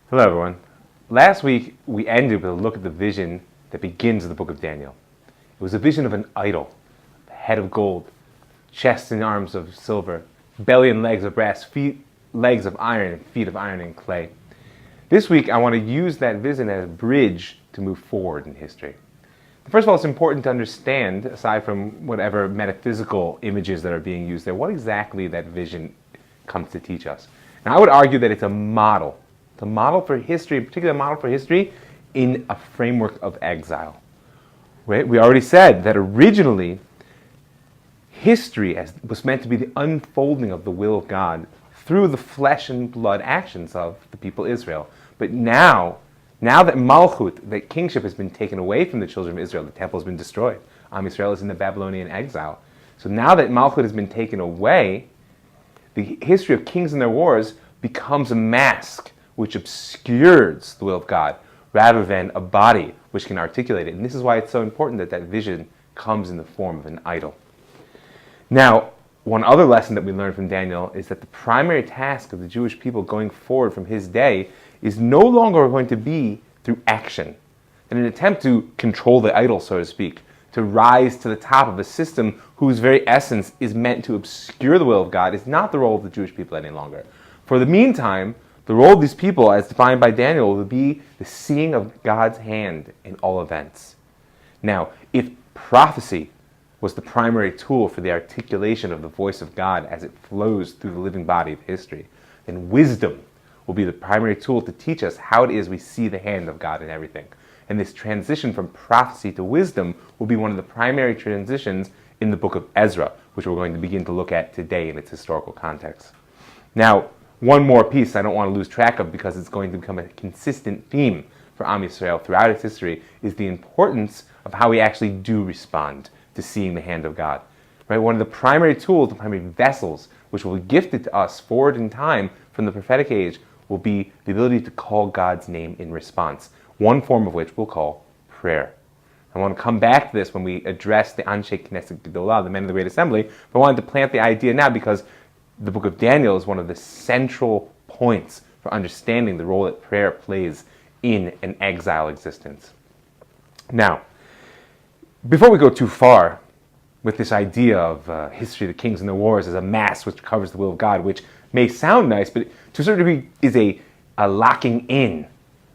Hello everyone. Last week we ended with a look at the vision that begins the book of Daniel. It was a vision of an idol, a head of gold, chest and arms of silver, belly and legs of brass, feet, legs of iron, and feet of iron and clay. This week I want to use that vision as a bridge to move forward in history. First of all, it's important to understand, aside from whatever metaphysical images that are being used there, what exactly that vision comes to teach us. And I would argue that it's a model. It's a model for history, in particular a model for history in a framework of exile. Right? We already said that originally history was meant to be the unfolding of the will of God through the flesh and blood actions of the people Israel. But now that Malchut, that kingship, has been taken away from the children of Israel, the temple has been destroyed. Israel is in the Babylonian exile. So now that Malchut has been taken away, the history of kings and their wars becomes a mask which obscures the will of God, rather than a body which can articulate it. And this is why it's so important that that vision comes in the form of an idol. Now, one other lesson that we learn from Daniel is that the primary task of the Jewish people going forward from his day is no longer going to be through action. In an attempt to control the idol, so to speak, to rise to the top of a system whose very essence is meant to obscure the will of God, is not the role of the Jewish people any longer. For the meantime, the role of these people, as defined by Daniel, will be the seeing of God's hand in all events. Now, if prophecy was the primary tool for the articulation of the voice of God as it flows through the living body of history, then wisdom will be the primary tool to teach us how it is we see the hand of God in everything. And this transition from prophecy to wisdom will be one of the primary transitions in the book of Ezra, which we're going to begin to look at today in its historical context. Now, one more piece I don't want to lose track of, because it's going to become a consistent theme for Am Yisrael throughout its history, is the importance of how we actually do respond to seeing the hand of God. Right? One of the primary tools, the primary vessels, which will be gifted to us forward in time from the prophetic age, will be the ability to call God's name in response, one form of which we'll call prayer. I want to come back to this when we address the Anshe Knesset Gedolah, the men of the Great Assembly, but I wanted to plant the idea now because the book of Daniel is one of the central points for understanding the role that prayer plays in an exile existence. Now, before we go too far with this idea of history, the kings and the wars as a mass which covers the will of God, which may sound nice, but to a certain degree is a locking in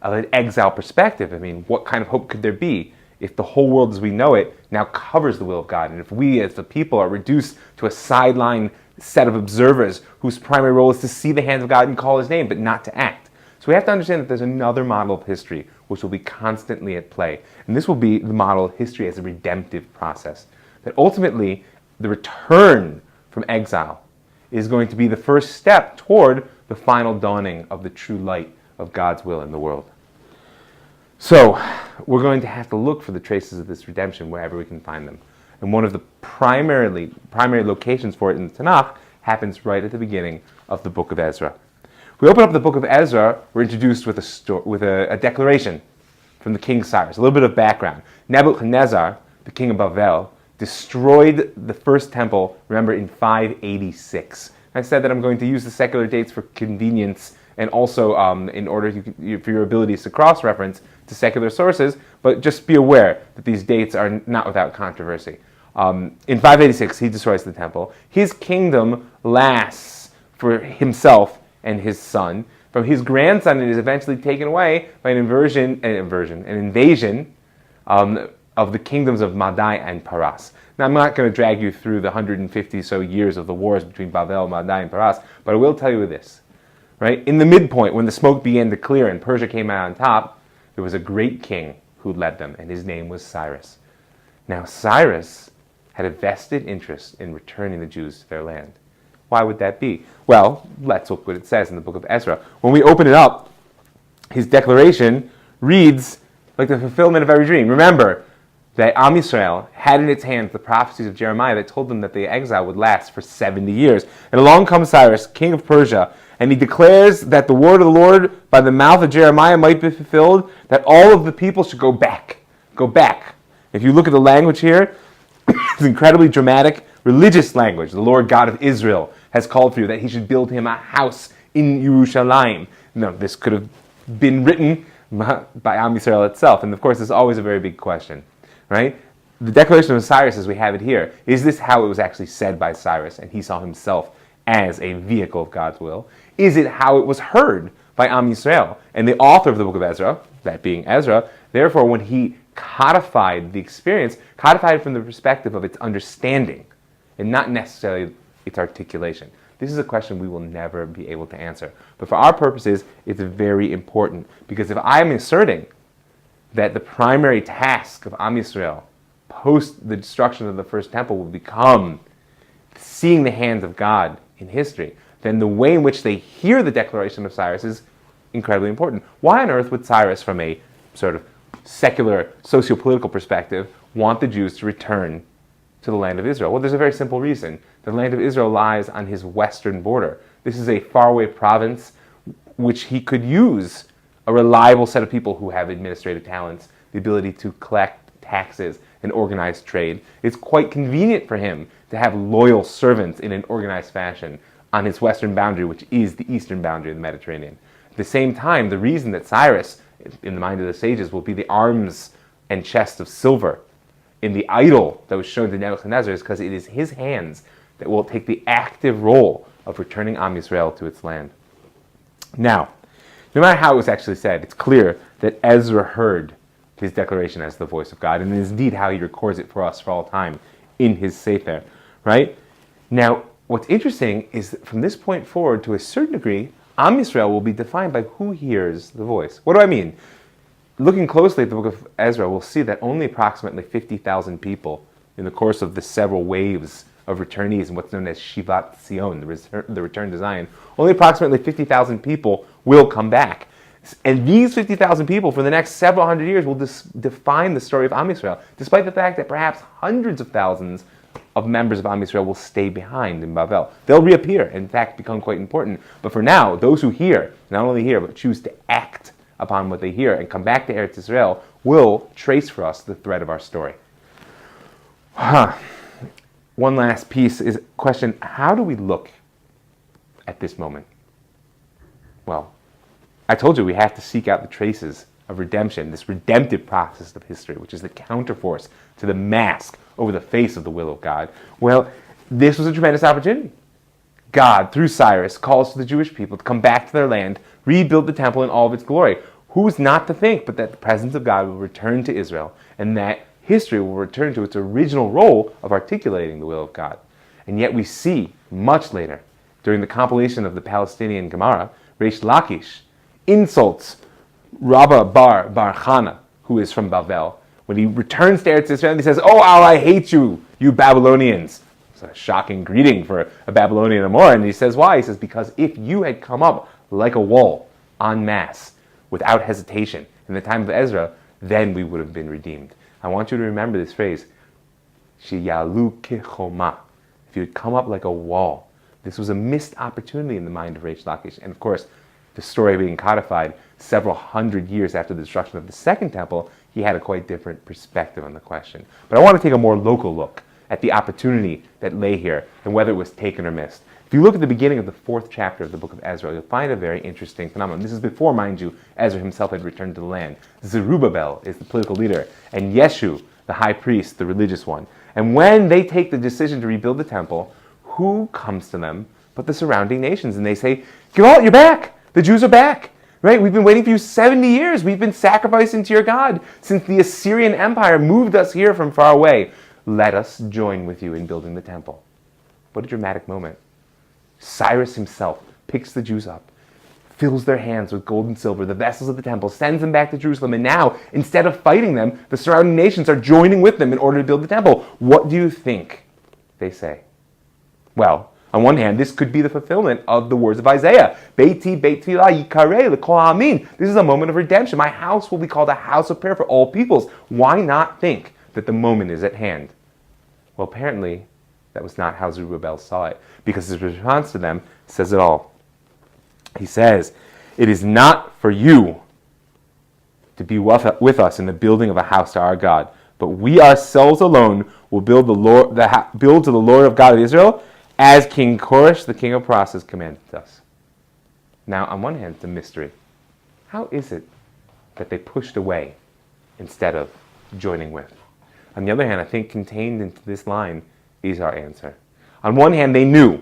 of an exile perspective. I mean, what kind of hope could there be if the whole world as we know it now covers the will of God, and if we as the people are reduced to a sideline set of observers whose primary role is to see the hand of God and call his name, but not to act? So we have to understand that there's another model of history which will be constantly at play, and this will be the model of history as a redemptive process. That ultimately, the return from exile is going to be the first step toward the final dawning of the true light of God's will in the world. So, we're going to have to look for the traces of this redemption wherever we can find them. And one of the primary locations for it in the Tanakh happens right at the beginning of the book of Ezra. We open up the book of Ezra, we're introduced with a declaration from the king Cyrus. A little bit of background. Nebuchadnezzar, the king of Babel, destroyed the first temple, remember, in 586. I said that I'm going to use the secular dates for convenience and also in order for your abilities to cross-reference to secular sources, but just be aware that these dates are not without controversy. In 586, he destroys the temple. His kingdom lasts for himself and his son. From his grandson, it is eventually taken away by an invasion of the kingdoms of Madai and Paras. Now, I'm not going to drag you through the 150 so years of the wars between Babel, Madai, and Paras, but I will tell you this. Right? In the midpoint, when the smoke began to clear and Persia came out on top, there was a great king who led them, and his name was Cyrus. Now, Cyrus had a vested interest in returning the Jews to their land. Why would that be? Well, let's look what it says in the book of Ezra. When we open it up, his declaration reads like the fulfillment of every dream. Remember that Am Yisrael had in its hands the prophecies of Jeremiah that told them that the exile would last for 70 years. And along comes Cyrus, king of Persia, and he declares that the word of the Lord by the mouth of Jeremiah might be fulfilled, that all of the people should go back. Go back. If you look at the language here, it's incredibly dramatic, religious language. The Lord God of Israel has called for you that he should build him a house in Yerushalayim. No, this could have been written by Am Yisrael itself? And of course, this is always a very big question, right? The Declaration of Cyrus, as we have it here, is this how it was actually said by Cyrus, and he saw himself as a vehicle of God's will? Is it how it was heard by Am Yisrael? And the author of the book of Ezra, that being Ezra, therefore, when he codified the experience, codified it from the perspective of its understanding, and not necessarily its articulation. This is a question we will never be able to answer. But for our purposes, it's very important. Because if I'm asserting that the primary task of Am Yisrael post the destruction of the first temple will become seeing the hands of God in history, then the way in which they hear the Declaration of Cyrus is incredibly important. Why on earth would Cyrus, from a sort of secular socio-political perspective, want the Jews to return to the land of Israel? Well, there's a very simple reason. The land of Israel lies on his western border. This is a faraway province which he could use a reliable set of people who have administrative talents, the ability to collect taxes and organize trade. It's quite convenient for him to have loyal servants in an organized fashion on his western boundary, which is the eastern boundary of the Mediterranean. At the same time, the reason that Cyrus, in the mind of the sages, will be the arms and chest of silver in the idol that was shown to Nebuchadnezzar is because it is his hands that will take the active role of returning Am Yisrael to its land. Now, no matter how it was actually said, it's clear that Ezra heard his declaration as the voice of God, and it is indeed how he records it for us for all time in his Sefer, right? Now, what's interesting is that from this point forward, to a certain degree, Am Yisrael will be defined by who hears the voice. What do I mean? Looking closely at the book of Ezra, we'll see that only approximately 50,000 people in the course of the several waves of returnees in what's known as Shivat Zion, the return to Zion, only approximately 50,000 people will come back. And these 50,000 people for the next several hundred years will define the story of Am Yisrael, despite the fact that perhaps hundreds of thousands of members of Am Yisrael will stay behind in Bavel. They'll reappear, in fact, become quite important. But for now, those who hear, not only hear, but choose to act upon what they hear and come back to Eretz Israel will trace for us the thread of our story. One last piece is a question, how do we look at this moment? Well, I told you we have to seek out the traces of redemption, this redemptive process of history, which is the counterforce to the mask over the face of the will of God. Well, this was a tremendous opportunity. God, through Cyrus, calls to the Jewish people to come back to their land, rebuild the temple in all of its glory. Who's not to think but that the presence of God will return to Israel, and that history will return to its original role of articulating the will of God. And yet we see, much later, during the compilation of the Palestinian Gemara, Reish Lakish insults Rabbah bar Chana, who is from Bavel. When he returns to Eretz Israel, he says, "Oh, how I hate you, you Babylonians." It's a shocking greeting for a Babylonian Amor. And he says, why? He says, because if you had come up like a wall, en masse, without hesitation, in the time of Ezra, then we would have been redeemed. I want you to remember this phrase, Shiyalu kichoma. If you had come up like a wall. This was a missed opportunity in the mind of Reish Lakish. And of course, the story being codified several hundred years after the destruction of the second temple, he had a quite different perspective on the question. But I want to take a more local look at the opportunity that lay here and whether it was taken or missed. If you look at the beginning of the 4th chapter of the book of Ezra, you'll find a very interesting phenomenon. This is before, mind you, Ezra himself had returned to the land. Zerubbabel is the political leader, and Yeshu, the high priest, the religious one. And when they take the decision to rebuild the temple, who comes to them but the surrounding nations? And they say, Gevalt, you're back! The Jews are back! Right? We've been waiting for you 70 years. We've been sacrificing to your God since the Assyrian Empire moved us here from far away. Let us join with you in building the temple. What a dramatic moment. Cyrus himself picks the Jews up, fills their hands with gold and silver, the vessels of the temple, sends them back to Jerusalem, and now, instead of fighting them, the surrounding nations are joining with them in order to build the temple. What do you think they say? Well, on one hand, this could be the fulfillment of the words of Isaiah. Beiti beit tefillah yikareh l'kol ha'amin. This is a moment of redemption. My house will be called a house of prayer for all peoples. Why not think that the moment is at hand? Well, apparently, that was not how Zerubbabel saw it, because his response to them says it all. He says, "It is not for you to be with us in the building of a house to our God, but we ourselves alone will build build to the Lord of God of Israel, as King Koresh, the king of Pras, has commanded us." Now, on one hand, it's a mystery. How is it that they pushed away instead of joining with? On the other hand, I think contained into this line is our answer. On one hand, they knew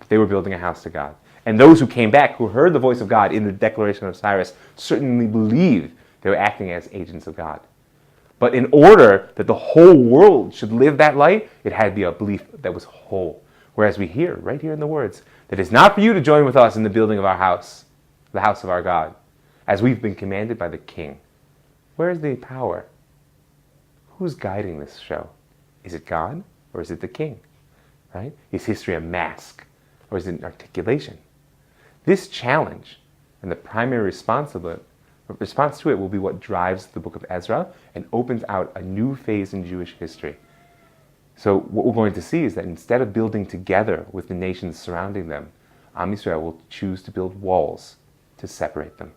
they were building a house to God. And those who came back, who heard the voice of God in the Declaration of Cyrus, certainly believed they were acting as agents of God. But in order that the whole world should live that light, it had to be a belief that was whole. Whereas we hear, right here in the words, that it's not for you to join with us in the building of our house, the house of our God, as we've been commanded by the King. Where is the power? Who's guiding this show? Is it God or is it the King? Right? Is history a mask or is it an articulation? This challenge and the primary response to it will be what drives the book of Ezra and opens out a new phase in Jewish history. So what we're going to see is that instead of building together with the nations surrounding them, Am Yisrael will choose to build walls to separate them.